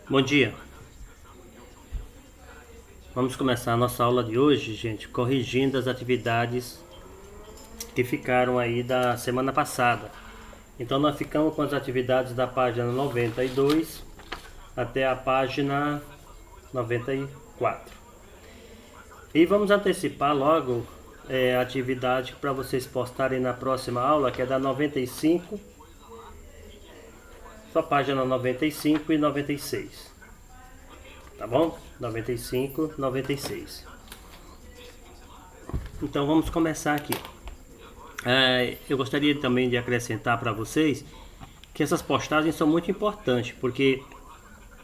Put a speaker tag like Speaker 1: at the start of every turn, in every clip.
Speaker 1: Bom dia. Vamos começar a nossa aula de hoje, gente, corrigindo as atividades que ficaram aí da semana passada. Então nós ficamos com as atividades da página 92 até a página 94. E vamos antecipar logo a atividade para vocês postarem na próxima aula, que é da 95, só página 95 e 96. Tá bom? 95, 96. Então vamos começar aqui. Eu gostaria também de acrescentar para vocês que essas postagens são muito importantes, porque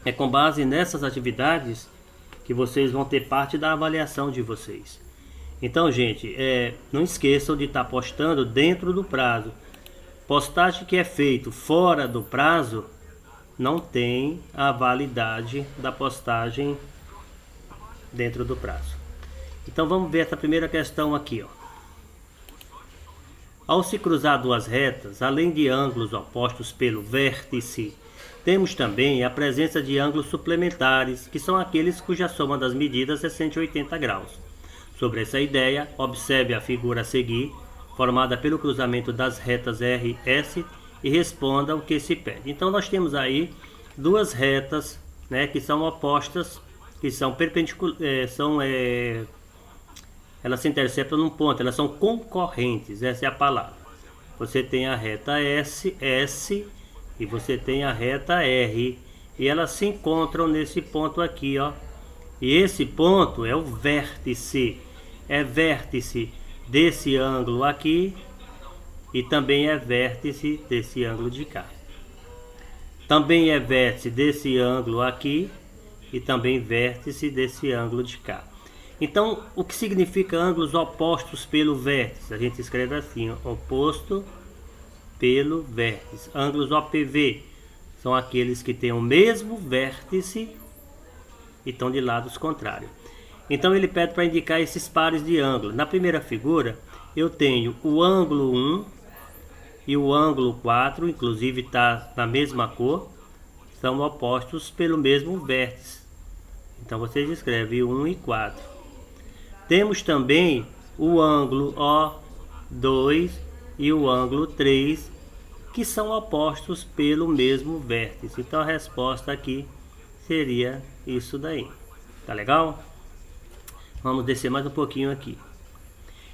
Speaker 1: é com base nessas atividades que vocês vão ter parte da avaliação de vocês. Então, gente, não esqueçam de estar postando dentro do prazo. Postagem que é feito fora do prazo não tem a validade da postagem dentro do prazo. Então vamos ver essa primeira questão aqui, ó. Ao se cruzar duas retas, além de ângulos opostos pelo vértice, temos também a presença de ângulos suplementares, que são aqueles cuja soma das medidas é 180 graus. Sobre essa ideia, observe a figura a seguir, formada pelo cruzamento das retas R e S, e responda o que se pede. Então nós temos aí duas retas, né, que são opostas, que são perpendiculares, elas se interceptam num ponto, elas são concorrentes, essa é a palavra. Você tem a reta S e você tem a reta R, e elas se encontram nesse ponto aqui, ó. E esse ponto é o vértice, é vértice desse ângulo aqui e também é vértice desse ângulo de cá. Também é vértice desse ângulo aqui e também vértice desse ângulo de cá. Então, o que significa ângulos opostos pelo vértice? A gente escreve assim, ó, oposto pelo vértice. Ângulos OPV são aqueles que têm o mesmo vértice e estão de lados contrários. Então ele pede para indicar esses pares de ângulo. Na primeira figura, eu tenho o ângulo 1 e o ângulo 4, inclusive está na mesma cor, são opostos pelo mesmo vértice. Então vocês escrevem 1 e 4. Temos também o ângulo O2 e o ângulo 3, que são opostos pelo mesmo vértice. Então a resposta aqui seria isso daí. Tá legal? Vamos descer mais um pouquinho aqui.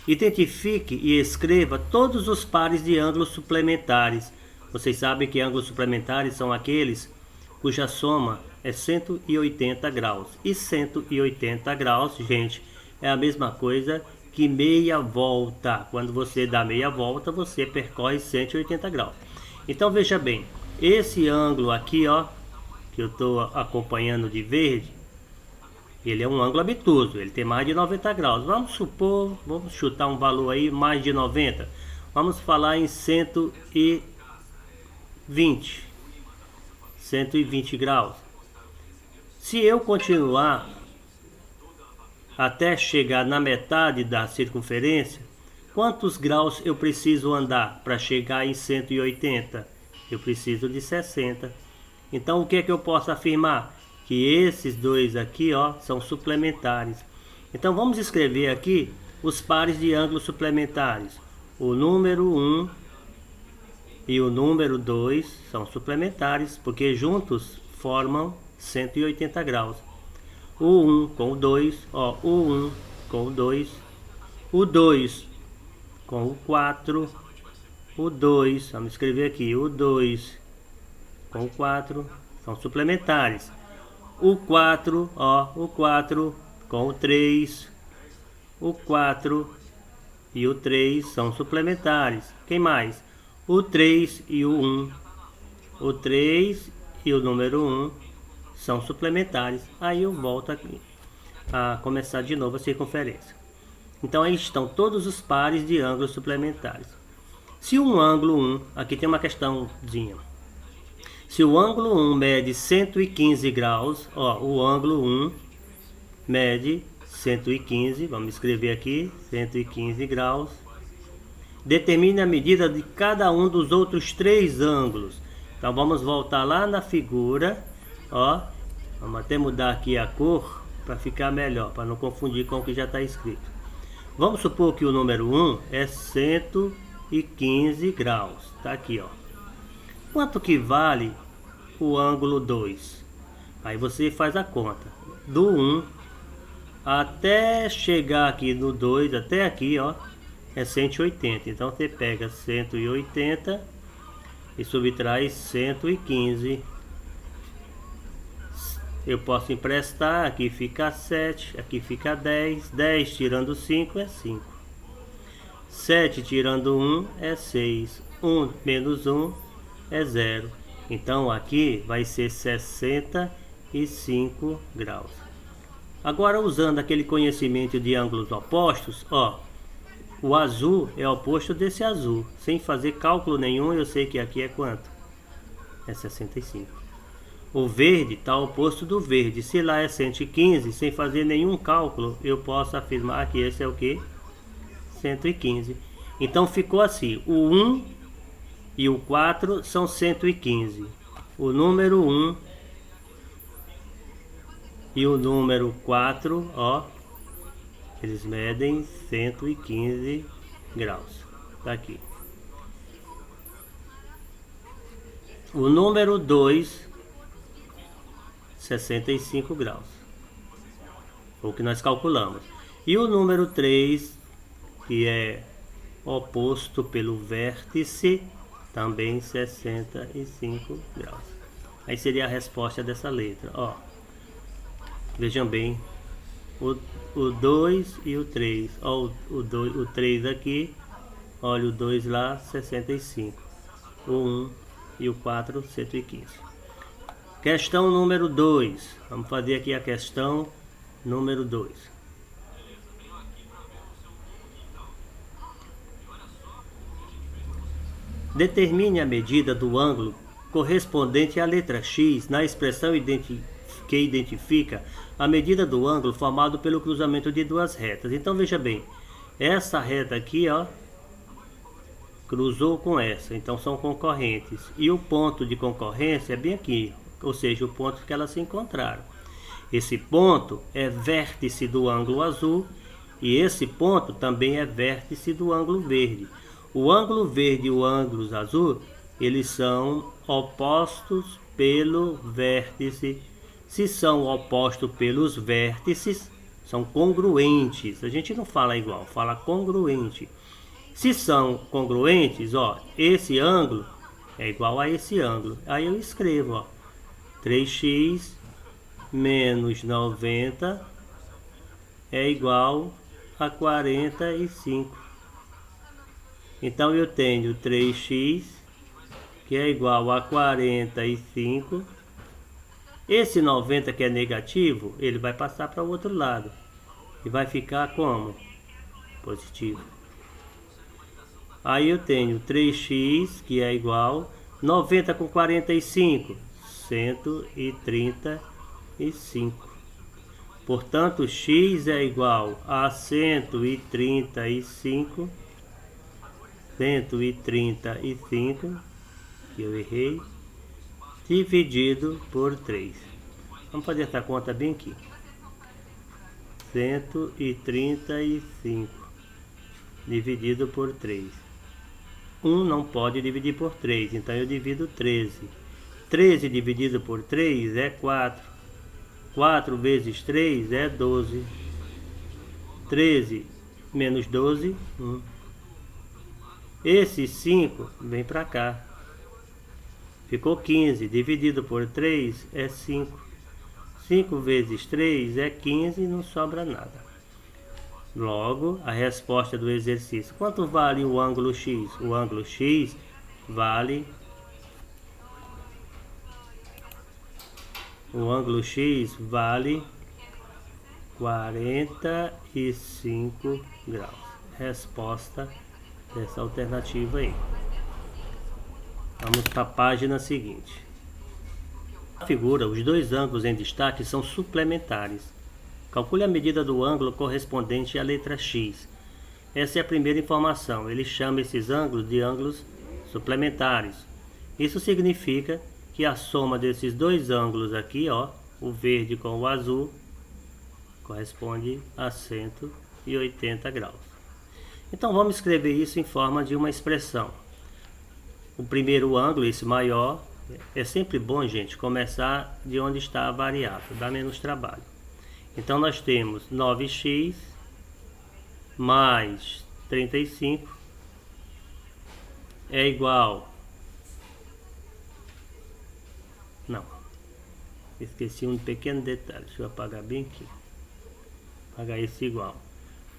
Speaker 1: Identifique e escreva todos os pares de ângulos suplementares. Vocês sabem que ângulos suplementares são aqueles cuja soma é 180 graus. E 180 graus, gente, é a mesma coisa que meia volta. Quando você dá meia volta, você percorre 180 graus. Então veja bem, esse ângulo aqui, ó, que eu estou acompanhando de verde, ele é um ângulo obtuso, ele tem mais de 90 graus. Vamos supor, vamos chutar um valor aí mais de 90. Vamos falar em 120 graus. Se eu continuar até chegar na metade da circunferência, quantos graus eu preciso andar para chegar em 180? Eu preciso de 60. Então o que é que eu posso afirmar? Que esses dois aqui, ó, são suplementares. Então vamos escrever aqui os pares de ângulos suplementares. O número 1 e o número 2 são suplementares, porque juntos formam 180 graus. O 1 com o 2, ó, o 1 com o 2, o 2 com o 4, o 2, vamos escrever aqui, o 2 com o 4, são suplementares. O 4, ó, o 4 com o 3, o 4 e o 3 são suplementares. Quem mais? O 3 e o 1. O 3 e o número 1 são suplementares. Aí eu volto aqui a começar de novo a circunferência. Então aí estão todos os pares de ângulos suplementares. Se um ângulo 1, aqui tem uma questãozinha. Se o ângulo 1 mede 115 graus, ó, o ângulo 1 mede 115, vamos escrever aqui, 115 graus. Determine a medida de cada um dos outros três ângulos. Então vamos voltar lá na figura, ó, Vamos até mudar aqui a cor para ficar melhor, para não confundir com o que já está escrito. Vamos supor que o número 1 é 115 graus. Tá aqui, ó. Quanto que vale o ângulo 2? Aí você faz a conta. Do 1 até chegar aqui no 2, até aqui, ó, é 180. Então você pega 180 e subtrai 115. Eu posso emprestar, aqui fica 7, aqui fica 10. 10 tirando 5 é 5. 7 tirando 1 é 6. 1 menos 1 é 0. Então aqui vai ser 65 graus. Agora, usando aquele conhecimento de ângulos opostos, ó, o azul é oposto desse azul. Sem fazer cálculo nenhum, eu sei que aqui é quanto? É 65. O verde está oposto do verde. Se lá é 115, sem fazer nenhum cálculo, eu posso afirmar que esse é o que? 115. Então ficou assim: o 1 e o 4 são 115. O número 1 e o número 4, ó, eles medem 115 graus. Tá aqui. O número 2, 65 graus. O que nós calculamos. E o número 3, que é oposto pelo vértice, também 65 graus. Aí seria a resposta dessa letra, ó. Vejam bem, o 2 e o 3. Ó, o 3 aqui, olha o 2 lá, 65. O 1 e o 4, 115. Questão número 2. Vamos fazer aqui a questão número 2. Determine a medida do ângulo correspondente à letra X na expressão que identifica a medida do ângulo formado pelo cruzamento de duas retas. Então veja bem, essa reta aqui, ó, cruzou com essa, então são concorrentes. E o ponto de concorrência é bem aqui, ou seja, o ponto que elas se encontraram. Esse ponto é vértice do ângulo azul e esse ponto também é vértice do ângulo verde. O ângulo verde e o ângulo azul, eles são opostos pelo vértice. Se são opostos pelos vértices, são congruentes. A gente não fala igual, fala congruente. Se são congruentes, ó, esse ângulo é igual a esse ângulo. Aí eu escrevo, ó, 3x menos 90 é igual a 45. Então eu tenho 3x, que é igual a 45. Esse 90 que é negativo, ele vai passar para o outro lado. E vai ficar como? Positivo. Aí eu tenho 3x, que é igual 90 com 45, 135. Portanto, x é igual a 135, que eu errei, dividido por 3. Vamos fazer essa conta bem aqui. 135 dividido por 3. 1 não pode dividir por 3, então eu divido 13. 13 dividido por 3 é 4. 4 vezes 3 é 12. 13 menos 12, 1. Esse 5 vem para cá. Ficou 15. Dividido por 3 é 5. 5 vezes 3 é 15 e não sobra nada. Logo, a resposta do exercício. Quanto vale o ângulo X? O ângulo X vale... O ângulo X vale 45 graus. Resposta dessa alternativa aí. Vamos para a página seguinte. Na figura, os dois ângulos em destaque são suplementares. Calcule a medida do ângulo correspondente à letra X. Essa é a primeira informação. Ele chama esses ângulos de ângulos suplementares. Isso significa que a soma desses dois ângulos aqui, ó, o verde com o azul, corresponde a 180 graus. Então vamos escrever isso em forma de uma expressão. O primeiro ângulo, esse maior, é sempre bom, gente, começar de onde está a variável, dá menos trabalho. Então nós temos 9x mais 35 é igual... Não, esqueci um pequeno detalhe, deixa eu apagar bem aqui. Apagar esse igual.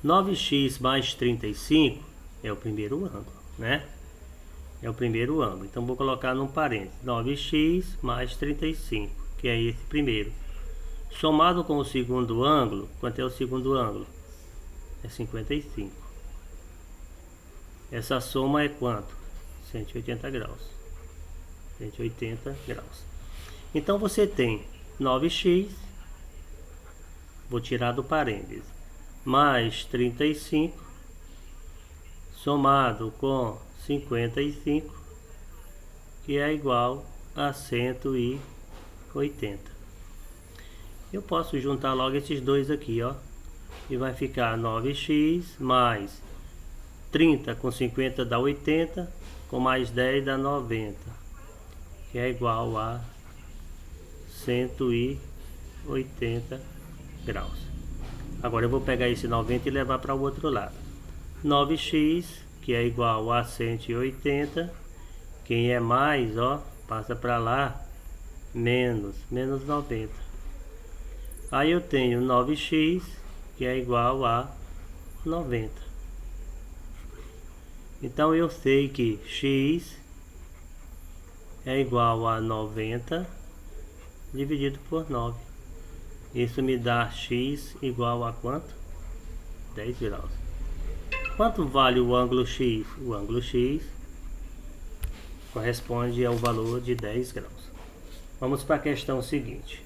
Speaker 1: 9x mais 35 é o primeiro ângulo, né? É o primeiro ângulo. Então vou colocar num parênteses. 9x mais 35, que é esse primeiro. Somado com o segundo ângulo, quanto é o segundo ângulo? É 55. Essa soma é quanto? 180 graus. 180 graus. Então você tem 9x, vou tirar do parênteses, mais 35, somado com 55, que é igual a 180. Eu posso juntar logo esses dois aqui, ó, e vai ficar 9x mais 30 com 50 dá 80, com mais 10 dá 90, que é igual a 180 graus. Agora eu vou pegar esse 90 e levar para o outro lado. 9x, que é igual a 180, quem é mais, ó, passa para lá, menos 90. Aí eu tenho 9x, que é igual a 90. Então eu sei que x é igual a 90 dividido por 9. Isso me dá x igual a quanto? 10 graus. Quanto vale o ângulo x? O ângulo x corresponde ao valor de 10 graus. Vamos para a questão seguinte.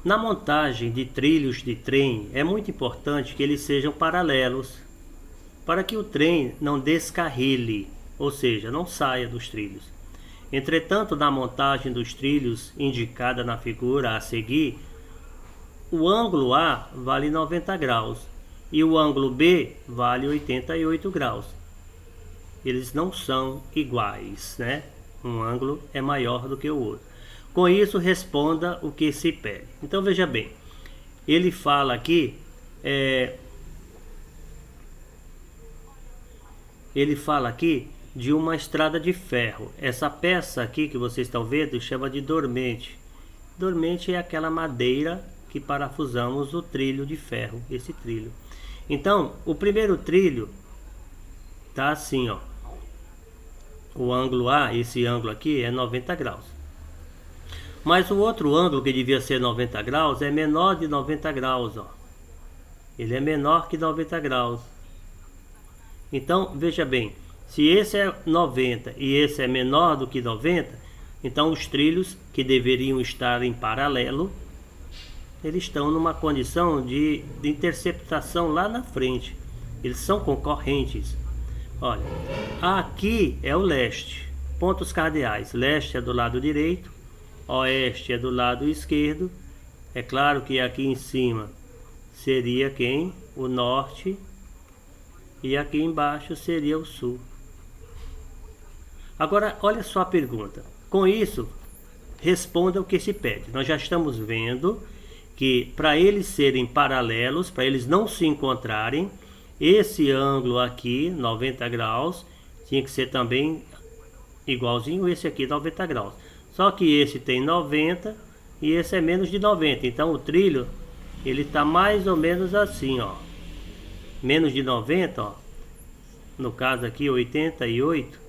Speaker 1: Na montagem de trilhos de trem, é muito importante que eles sejam paralelos, para que o trem não descarrile, ou seja, não saia dos trilhos. Entretanto, na montagem dos trilhos indicada na figura a seguir, o ângulo A vale 90 graus e o ângulo B vale 88 graus. Eles não são iguais, né? Um ângulo é maior do que o outro. Com isso, responda o que se pede. Então veja bem, ele fala aqui, de uma estrada de ferro. Essa peça aqui que vocês estão vendo chama de dormente. Dormente é aquela madeira que parafusamos o trilho de ferro, esse trilho. Então, o primeiro trilho tá assim, ó. O ângulo A, esse ângulo aqui é 90 graus. Mas o outro ângulo que devia ser 90 graus é menor de 90 graus, ó. Ele é menor que 90 graus. Então, veja bem, se esse é 90 e esse é menor do que 90, então os trilhos que deveriam estar em paralelo, eles estão numa condição de interceptação lá na frente. Eles são concorrentes. Olha, aqui é o leste. Pontos cardeais. Leste é do lado direito, oeste é do lado esquerdo. É claro que aqui em cima seria quem? O norte. E aqui embaixo seria o sul. Agora, olha só a pergunta. Com isso, responda o que se pede. Nós já estamos vendo que para eles serem paralelos, para eles não se encontrarem, esse ângulo aqui, 90 graus, tinha que ser também igualzinho esse aqui, 90 graus. Só que esse tem 90 e esse é menos de 90. Então o trilho, ele está mais ou menos assim, ó. Menos de 90, ó. No caso aqui, 88,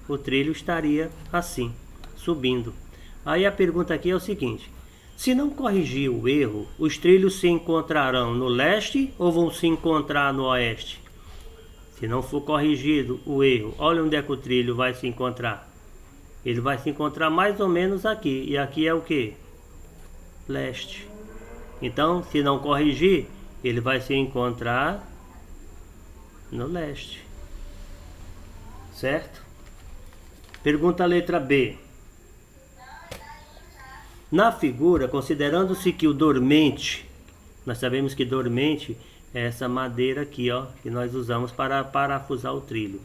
Speaker 1: o trilho estaria assim, subindo. Aí a pergunta aqui é o seguinte: se não corrigir o erro, os trilhos se encontrarão no leste ou vão se encontrar no oeste? Se não for corrigido o erro, olha onde é que o trilho vai se encontrar. Ele vai se encontrar mais ou menos aqui. E aqui é o que? Leste. Então, se não corrigir, ele vai se encontrar no leste. certo? Pergunta a letra B. Na figura, considerando-se que o dormente, nós sabemos que dormente é essa madeira aqui, ó, que nós usamos para parafusar o trilho.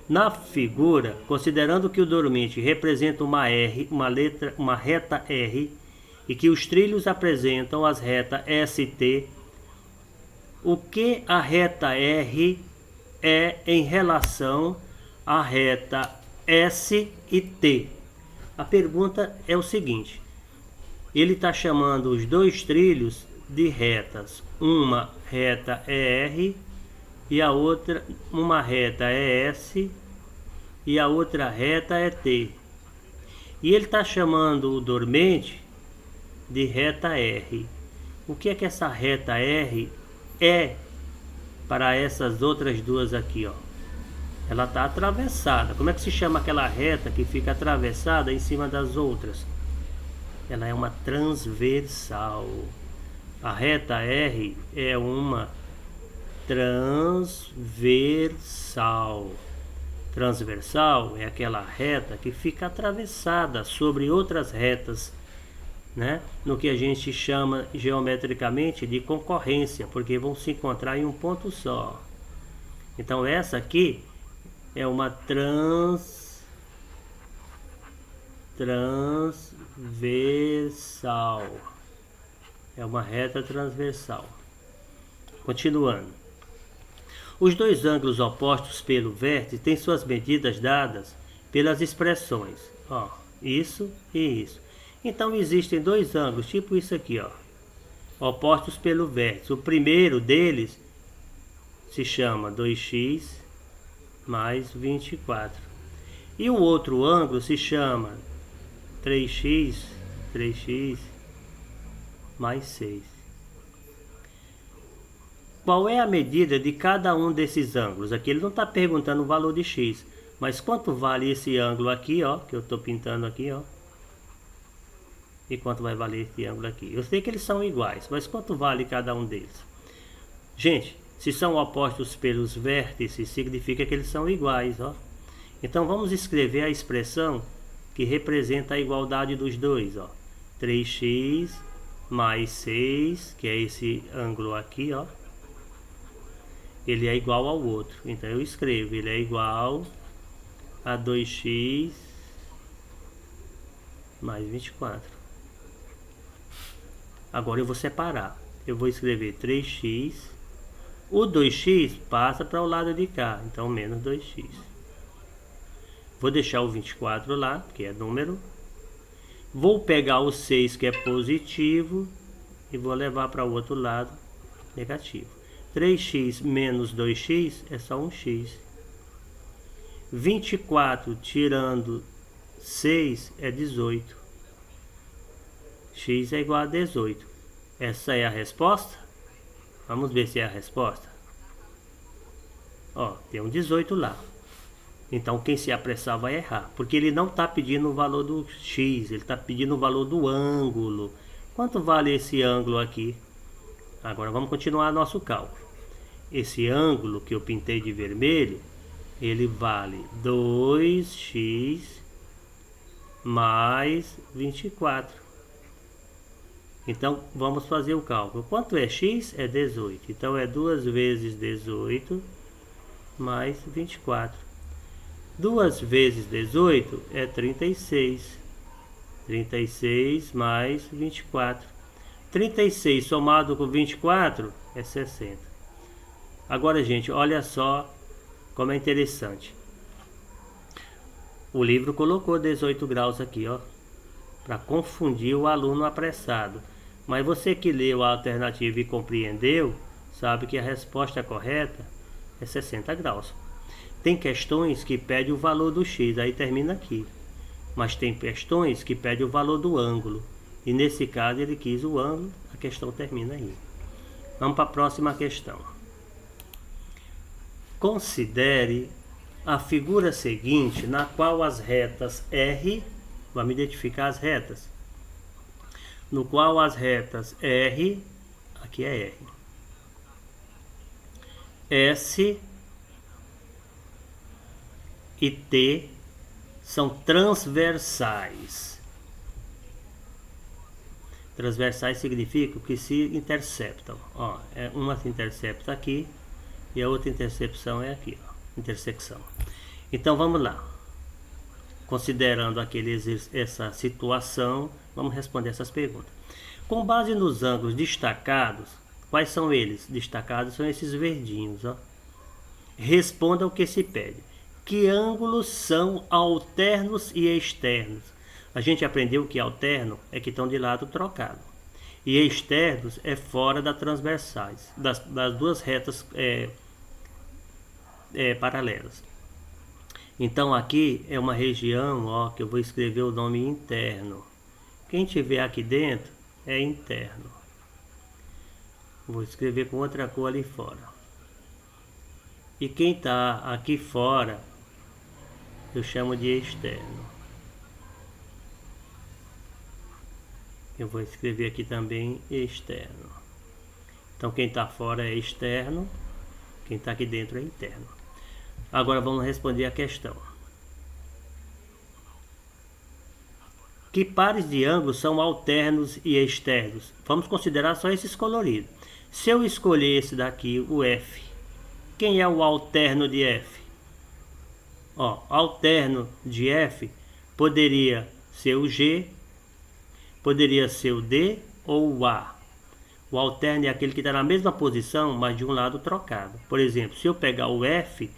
Speaker 1: Na figura, considerando que o dormente representa uma R, uma reta R, e que os trilhos apresentam as retas ST, o que a reta R é em relação à reta S e T? A pergunta é o seguinte: ele está chamando os dois trilhos de retas. Uma reta é R e a outra, uma reta é S e a outra reta é T. E ele está chamando o dormente de reta R. O que é que essa reta R é para essas outras duas aqui, ó? Ela está atravessada. Como é que se chama aquela reta que fica atravessada em cima das outras? Ela é uma transversal. A reta R é uma transversal. Transversal é aquela reta que fica atravessada sobre outras retas, né? No que a gente chama geometricamente de concorrência, porque vão se encontrar em um ponto só. Então essa aqui é uma transversal. É uma reta transversal. Continuando. Os dois ângulos opostos pelo vértice têm suas medidas dadas pelas expressões, ó, isso e isso. Então existem dois ângulos, tipo isso aqui, ó, opostos pelo vértice. O primeiro deles se chama 2x mais 24. E o outro ângulo se chama 3x mais 6. Qual é a medida de cada um desses ângulos? Aqui ele não está perguntando o valor de x, mas quanto vale esse ângulo aqui, ó, que eu estou pintando aqui, ó, e quanto vai valer esse ângulo aqui? Eu sei que eles são iguais, mas quanto vale cada um deles? Gente, se são opostos pelos vértices, significa que eles são iguais, ó. Então vamos escrever a expressão que representa a igualdade dos dois, ó. 3x mais 6, que é esse ângulo aqui, ó. Ele é igual ao outro. Então eu escrevo, ele é igual a 2x mais 24. Agora eu vou separar. Eu vou escrever 3x. O 2x passa para o lado de cá, então menos 2x. Vou deixar o 24 lá, que é número. Vou pegar o 6, que é positivo, e vou levar para o outro lado, negativo. 3x menos 2x é só 1x. 24 tirando 6 é 18. X é igual a 18. Essa é a resposta? Vamos ver se é a resposta. Ó, tem um 18 lá. Então quem se apressar vai errar. Porque ele não está pedindo o valor do x, ele está pedindo o valor do ângulo. Quanto vale esse ângulo aqui? Agora vamos continuar nosso cálculo. Esse ângulo que eu pintei de vermelho, ele vale 2x mais 24. Então vamos fazer o cálculo. Quanto é x? É 18. Então é 2 vezes 18 mais 24. 2 vezes 18 é 36. 36 mais 24. 36 somado com 24 é 60. Agora, gente, olha só como é interessante. O livro colocou 18 graus aqui, ó, para confundir o aluno apressado. Mas você que leu a alternativa e compreendeu, sabe que a resposta correta é 60 graus. Tem questões que pedem o valor do x, aí termina aqui. Mas tem questões que pedem o valor do ângulo. E nesse caso ele quis o ângulo, a questão termina aí. Vamos para a próxima questão. Considere a figura seguinte, na qual as retas R, vamos identificar as retas, no qual as retas R, aqui é R, S e T são transversais. Transversais significa que se interceptam. Ó, uma se intercepta aqui e a outra intercepção é aqui, ó, intersecção. Então vamos lá. Considerando essa situação, vamos responder essas perguntas. Com base nos ângulos destacados, quais são eles? Destacados são esses verdinhos, ó. Responda o que se pede. Que ângulos são alternos e externos? A gente aprendeu que alterno é que estão de lado trocado. E externos é fora das transversais, das duas retas paralelas. Então aqui é uma região, ó, que eu vou escrever o nome interno. Quem tiver aqui dentro é interno. Vou escrever com outra cor ali fora. E quem está aqui fora eu chamo de externo. Eu vou escrever aqui também externo. Então quem está fora é externo, quem está aqui dentro é interno. Agora vamos responder a questão. Que pares de ângulos são alternos e externos? Vamos considerar só esses coloridos. Se eu escolher esse daqui, o F, quem é o alterno de F? Ó, alterno de F poderia ser o G, poderia ser o D ou o A. O alterno é aquele que está na mesma posição, mas de um lado trocado. Por exemplo, se eu pegar o F,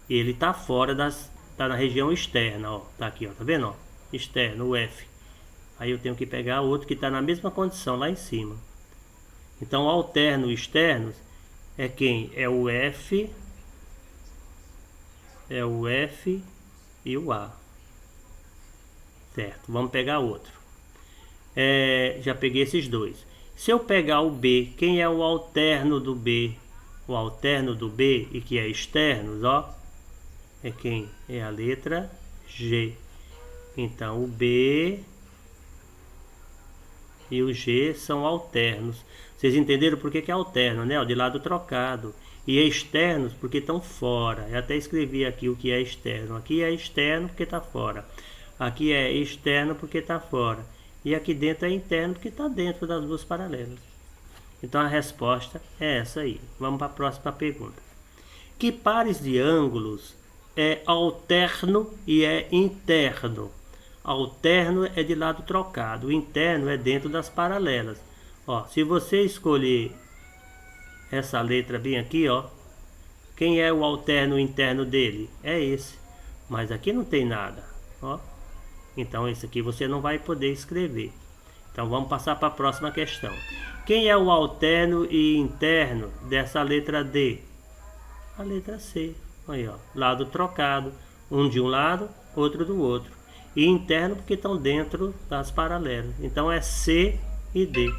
Speaker 1: ele está fora tá na região externa, ó. Tá aqui, ó, tá vendo, ó? Externo, o F. Aí eu tenho que pegar outro que está na mesma condição lá em cima. Então, alterno e externos é quem? É o F e o A. Certo, vamos pegar outro. Já peguei esses dois. Se eu pegar o B, quem é o alterno do B? O alterno do B, e que é externos, ó, é quem? É a letra G. Então o B e o G são alternos. Vocês entenderam por que é alterno, né? De lado trocado. E externos porque estão fora. Eu até escrevi aqui o que é externo. Aqui é externo porque está fora. Aqui é externo porque está fora. E aqui dentro é interno porque está dentro das duas paralelas. Então a resposta é essa aí. Vamos para a próxima pergunta. Que pares de ângulos é alterno e é interno? Alterno é de lado trocado. O interno é dentro das paralelas. Ó, se você escolher essa letra bem aqui, ó, quem é o alterno interno dele? É esse. Mas aqui não tem nada, ó. Então esse aqui você não vai poder escrever. Então vamos passar para a próxima questão. Quem é o alterno e interno dessa letra D? A letra C. Aí, ó, lado trocado. Um de um lado, outro do outro. E interno porque estão dentro das paralelas. Então é C e D.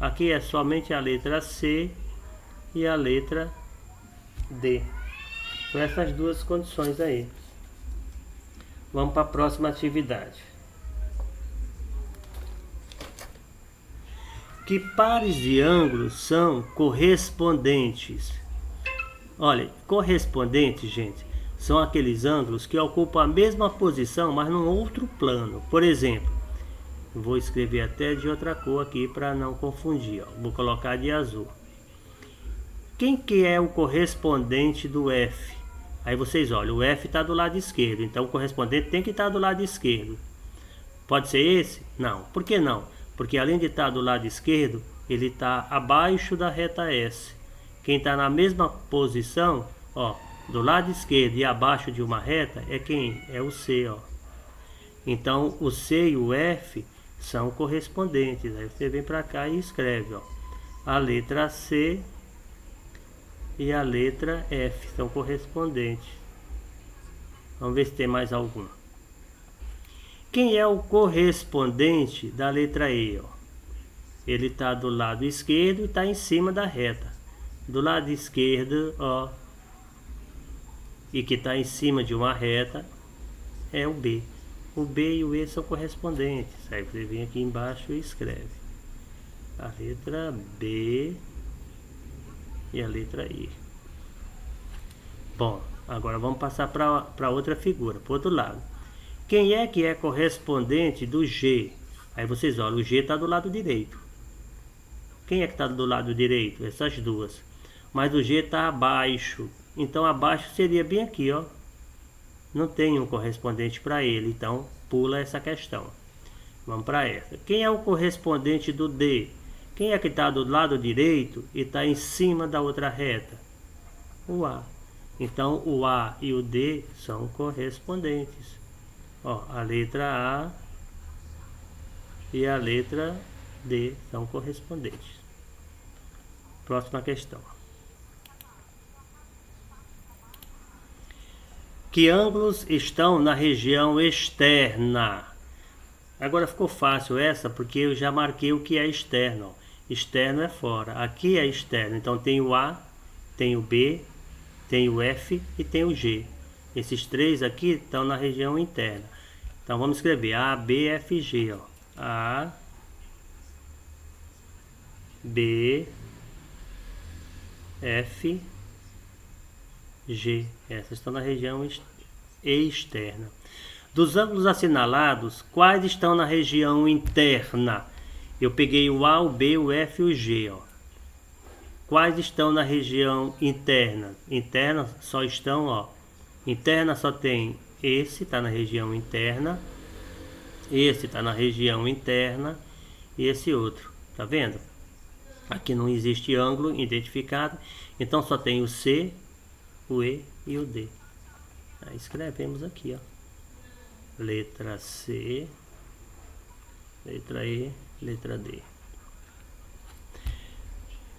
Speaker 1: Aqui é somente a letra C e a letra D. Com essas duas condições aí. Vamos para a próxima atividade. Que pares de ângulos são correspondentes? Olha, correspondentes, gente, são aqueles ângulos que ocupam a mesma posição, mas num outro plano. Por exemplo, vou escrever até de outra cor aqui para não confundir, ó. Vou colocar de azul. Quem que é o correspondente do F? Aí vocês olham, o F está do lado esquerdo, então o correspondente tem que estar do lado esquerdo. Pode ser esse? Não. Por que não? Porque além de estar do lado esquerdo, ele está abaixo da reta S. Quem está na mesma posição, ó, do lado esquerdo e abaixo de uma reta, é quem? É o C, ó. Então o C e o F são correspondentes. Aí você vem para cá e escreve, ó, a letra C e a letra F são correspondentes. Vamos ver se tem mais algum. Quem é o correspondente da letra E? Ó? Ele está do lado esquerdo e está em cima da reta. Do lado esquerdo, ó, e que está em cima de uma reta, é o B. O B e o E são correspondentes. Aí você vem aqui embaixo e escreve a letra B e a letra I. Bom, Agora vamos passar para outra figura, para o outro lado. Quem é que é correspondente do G? Aí vocês olham, o G está do lado direito. Quem é que está do lado direito? Essas duas. Mas o G está abaixo. Então abaixo seria bem aqui, ó. Não tem um correspondente para ele, então pula essa questão. Vamos para essa. Quem é o correspondente do D? Quem é que está do lado direito e está em cima da outra reta? O A. Então o A e o D são correspondentes. Ó, a letra A e a letra D são correspondentes. Próxima questão. Que ângulos estão na região externa? Agora ficou fácil essa, porque eu já marquei o que é externo. Externo é fora. Aqui é externo. Então tem o A, tem o B, tem o F e tem o G. Esses três aqui estão na região interna. Então vamos escrever A, B, F, G. Ó. A, B, F, G. Essas estão na região externa. Dos ângulos assinalados, quais estão na região interna? Eu peguei o A, o B, o F e o G. Ó. Quais estão na região interna? Interna só estão, ó. Interna só tem esse, está na região interna. Esse está na região interna. E esse outro, tá vendo? Aqui não existe ângulo identificado. Então só tem o C, o E e o D. Aí escrevemos aqui, ó. Letra C, letra E, letra D.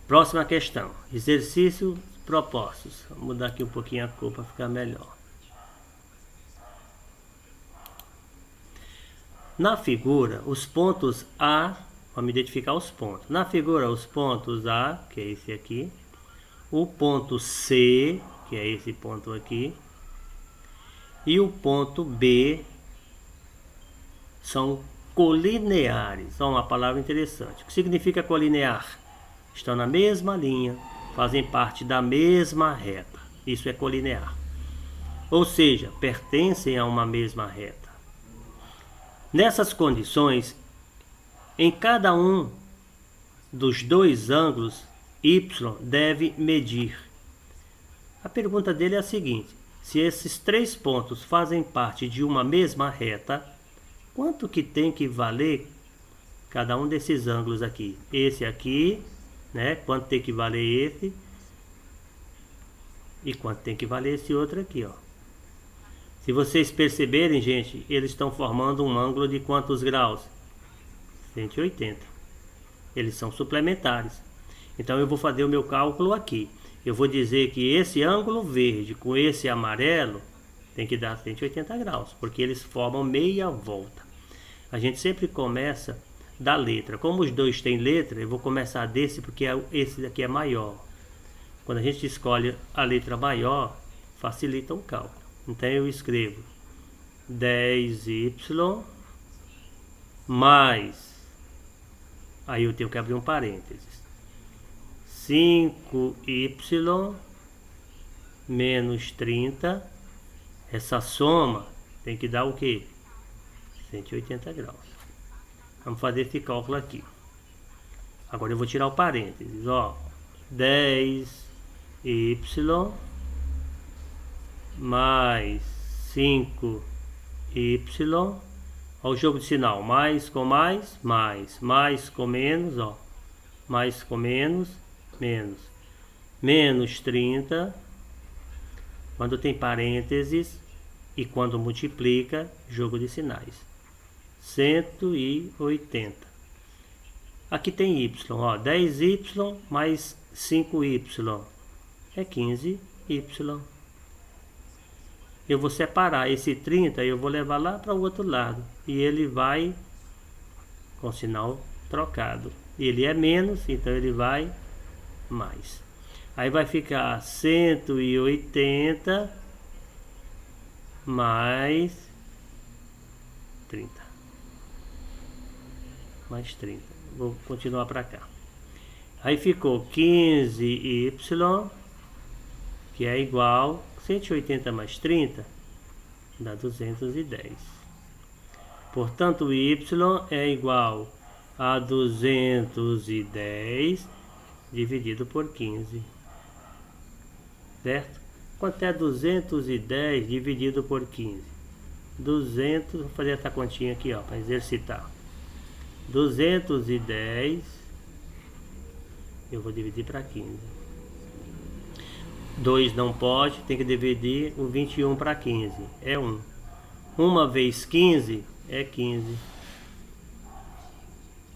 Speaker 1: Próxima questão. Exercícios propostos. Vou mudar aqui um pouquinho a cor para ficar melhor. Na figura, os pontos A, vamos identificar os pontos. Na figura, os pontos A, que é esse aqui. O ponto C, que é esse ponto aqui. E o ponto B são colineares. Ó, uma palavra interessante. O que significa colinear? Estão na mesma linha, fazem parte da mesma reta. Isso é colinear. Ou seja, pertencem a uma mesma reta. Nessas condições, em cada um dos dois ângulos, y deve medir. A pergunta dele é a seguinte: se esses três pontos fazem parte de uma mesma reta, quanto que tem que valer cada um desses ângulos aqui? Esse aqui, né? Quanto tem que valer esse? E quanto tem que valer esse outro aqui, ó. Se vocês perceberem, gente, eles estão formando um ângulo de quantos graus? 180. Eles são suplementares. Então eu vou fazer o meu cálculo aqui. Eu vou dizer que esse ângulo verde com esse amarelo tem que dar 180 graus, porque eles formam meia volta. A gente sempre começa da letra. Como os dois têm letra, eu vou começar desse porque esse daqui é maior. Quando a gente escolhe a letra maior, facilita o cálculo. Então eu escrevo 10y mais, aí eu tenho que abrir um parênteses, 5y menos 30, essa soma tem que dar o quê? 180 graus. Vamos fazer esse cálculo aqui. Agora eu vou tirar o parênteses, ó. 10y mais 5y, ó, o jogo de sinal, mais com mais, mais com menos, ó, mais com menos, menos 30, quando tem parênteses e quando multiplica, jogo de sinais, 180. Aqui tem y, ó, 10y mais 5y é 15y. Eu vou separar esse 30 e eu vou levar lá para o outro lado. E ele vai com sinal trocado. Ele é menos, então ele vai mais. Aí vai ficar 180 mais 30. Mais 30. Vou continuar para cá. Aí ficou 15y que é igual 180 mais 30 dá 210. Portanto, y é igual a 210 dividido por 15. Certo? Quanto é 210 dividido por 15? 200, vou fazer essa continha aqui, ó, para exercitar. 210 eu vou dividir para 15. 2 não pode, tem que dividir o 21 para 15. É 1. 1 vezes 15 é 15.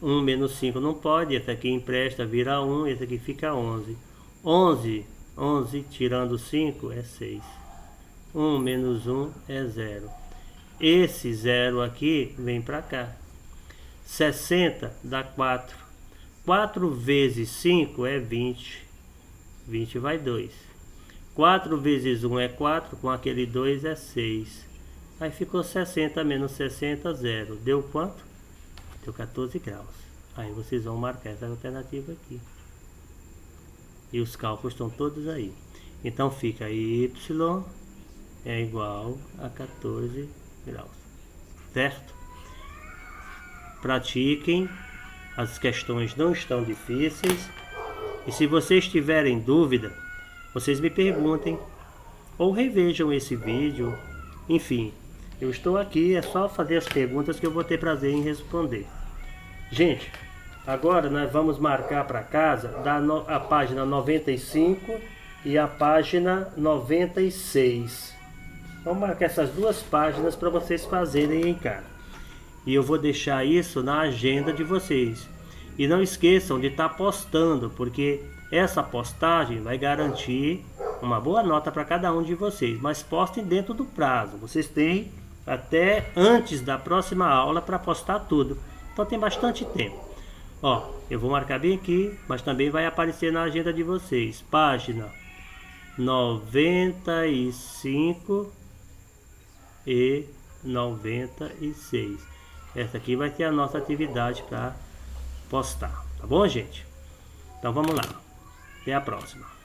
Speaker 1: 1 menos 5 não pode, esse aqui empresta, vira 1, esse aqui fica 11. 11 tirando 5 é 6. 1 menos 1 é 0. Esse 0 aqui vem para cá. 60 dá 4. 4 vezes 5 é 20. 20 vai 2. 4 vezes 1 é 4, com aquele 2 é 6. Aí ficou 60 menos 60, 0. Deu quanto? Deu 14 graus. Aí vocês vão marcar essa alternativa aqui. E os cálculos estão todos aí. Então fica y é igual a 14 graus. Certo? Pratiquem. As questões não estão difíceis. E se vocês tiverem dúvida, vocês me perguntem. Ou revejam esse vídeo. Enfim, eu estou aqui. É só fazer as perguntas que eu vou ter prazer em responder. Gente, agora nós vamos marcar para casa a página 95 e a página 96. Vamos marcar essas duas páginas para vocês fazerem em casa. E eu vou deixar isso na agenda de vocês. E não esqueçam de estar postando, porque essa postagem vai garantir uma boa nota para cada um de vocês. Mas postem dentro do prazo. Vocês têm até antes da próxima aula para postar tudo. Então tem bastante tempo. Ó, eu vou marcar bem aqui, mas também vai aparecer na agenda de vocês. Página 95 e 96. Essa aqui vai ter a nossa atividade para postar. Tá bom, gente? Então vamos lá. Até a próxima.